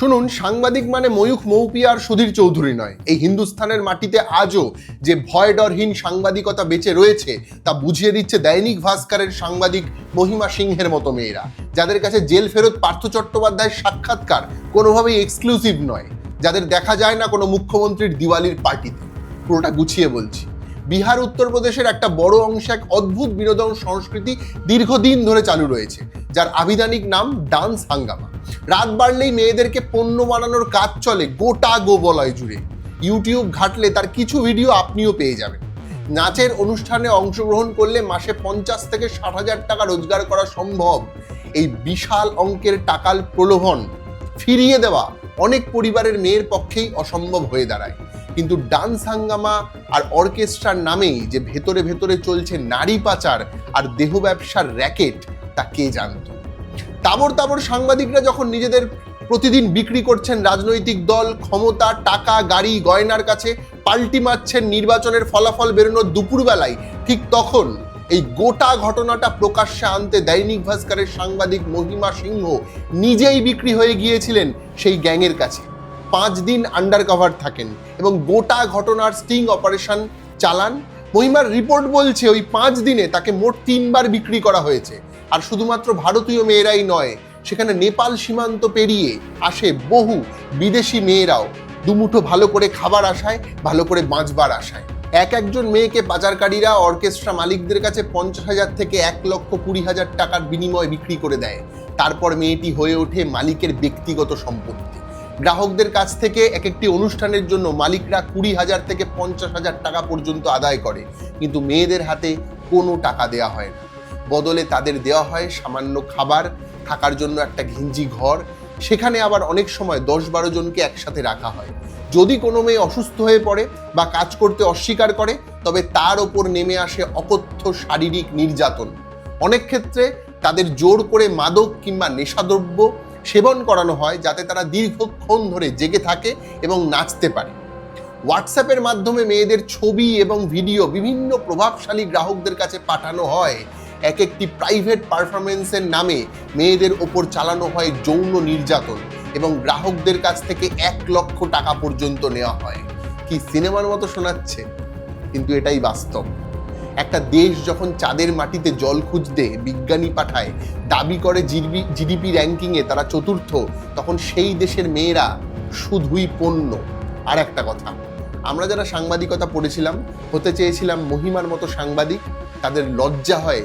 শুনুন, সাংবাদিক মানে ময়ূখ মৌপিয়া আর সুধীর চৌধুরী নয়। এই হিন্দুস্থানের মাটিতে আজও যে ভয় ডরহীন সাংবাদিকতা বেঁচে রয়েছে তা বুঝিয়ে দিচ্ছে দৈনিক ভাস্করের সাংবাদিক মহিমা সিংহের মতো মেয়েরা, যাদের কাছে জেল ফেরত পার্থ চট্টোপাধ্যায়ের সাক্ষাৎকার কোনোভাবেই এক্সক্লুসিভ নয়, যাদের দেখা যায় না কোনো মুখ্যমন্ত্রীর দিওয়ালির পার্টিতে। পুরোটা গুছিয়ে বলছি। বিহার উত্তরপ্রদেশের একটা বড় অংশে এক অদ্ভুত বিনোদন সংস্কৃতি দীর্ঘদিন ধরে চালু রয়েছে, যার আভিধানিক নাম ডান্স হাঙ্গামা। রাত বাড়লেই মেয়েদেরকে পণ্য বানানোর কাজ চলে গোটা গোবলয় জুড়ে। ইউটিউব ঘাটলে তার কিছু ভিডিও আপনিও পেয়ে যাবেন। নাচের অনুষ্ঠানে অংশগ্রহণ করলে মাসে 50 থেকে 60,000 টাকা রোজগার করা সম্ভব। এই বিশাল অঙ্কের টাকার প্রলোভন ফিরিয়ে দেওয়া অনেক পরিবারের মেয়ের পক্ষেই অসম্ভব হয়ে দাঁড়ায়। কিন্তু ডান্স হাঙ্গামা আর অর্কেস্ট্রার নামেই যে ভেতরে ভেতরে চলছে নারী পাচার আর দেহ ব্যবসার র্যাকেট, তা কে জানত? তাবর তাবর সাংবাদিকরা যখন নিজেদের প্রতিদিন বিক্রি করছেন রাজনৈতিক দল, ক্ষমতা, টাকা, গাড়ি, গয়নার কাছে, পাল্টি মারছেন নির্বাচনের ফলাফল বেরোনোর দুপুরবেলায়, ঠিক তখন এই গোটা ঘটনাটা প্রকাশ্যে আনতে দৈনিক ভাস্করের সাংবাদিক মহিমা সিংহ নিজেই বিক্রি হয়ে গিয়েছিলেন সেই গ্যাংয়ের কাছে। 5 দিন আন্ডার কভার থাকেন এবং গোটা ঘটনার স্টিং অপারেশন চালান। মহিমার রিপোর্ট বলছে ওই 5 দিনে তাকে মোট 3 বার বিক্রি করা হয়েছে। আর শুধুমাত্র ভারতীয় মেয়েরাই নয়, সেখানে নেপাল সীমান্ত পেরিয়ে আসে বহু বিদেশি মেয়েরাও, দুমুঠো ভালো করে খাবার আশায়, ভালো করে বাঁচবার আশায়। একজন মেয়েকে পাচারকারীরা অর্কেস্ট্রা মালিকদের কাছে 50,000 থেকে 1,20,000 টাকার বিনিময়ে বিক্রি করে দেয়। তারপর মেয়েটি হয়ে ওঠে মালিকের ব্যক্তিগত সম্পত্তি। গ্রাহকদের কাছ থেকে একটি অনুষ্ঠানের জন্য মালিকরা 20,000 থেকে 50,000 টাকা পর্যন্ত আদায় করে, কিন্তু মেয়েদের হাতে কোনো টাকা দেওয়া হয় না। বদলে তাদের দেওয়া হয় সামান্য খাবার, থাকার জন্য একটা ঘিঞ্জি ঘর। সেখানে আবার অনেক সময় 10-12 জনকে একসাথে রাখা হয়। যদি কোনো মেয়ে অসুস্থ হয়ে পড়ে বা কাজ করতে অস্বীকার করে, তবে তার ওপর নেমে আসে অকথ্য শারীরিক নির্যাতন। অনেক ক্ষেত্রে তাদের জোর করে মাদক কিংবা নেশাদ্রব্য সেবন করানো হয়, যাতে তারা দীর্ঘক্ষণ ধরে জেগে থাকে এবং নাচতে পারে। হোয়াটসঅ্যাপের মাধ্যমে মেয়েদের ছবি এবং ভিডিও বিভিন্ন প্রভাবশালী গ্রাহকদের কাছে পাঠানো হয়। একটি প্রাইভেট পারফরমেন্সের নামে মেয়েদের ওপর চালানো হয় যৌন নির্যাতন এবং গ্রাহকদের কাছ থেকে 1 লক্ষ টাকা পর্যন্ত নেওয়া হয়। কি সিনেমার মতো শোনাচ্ছে, কিন্তু এটাই বাস্তব। একটা দেশ যখন চাঁদের মাটিতে জল খুঁজতে বিজ্ঞানী পাঠায়, দাবি করে জিডিপি র্যাঙ্কিংয়ে তারা 4র্থ, তখন সেই দেশের মেয়েরা শুধুই পণ্য। আর একটা কথা, আমরা যারা সাংবাদিকতা পড়েছিলাম, হতে চেয়েছিলাম মহিমার মতো সাংবাদিক, তাদের লজ্জা হয়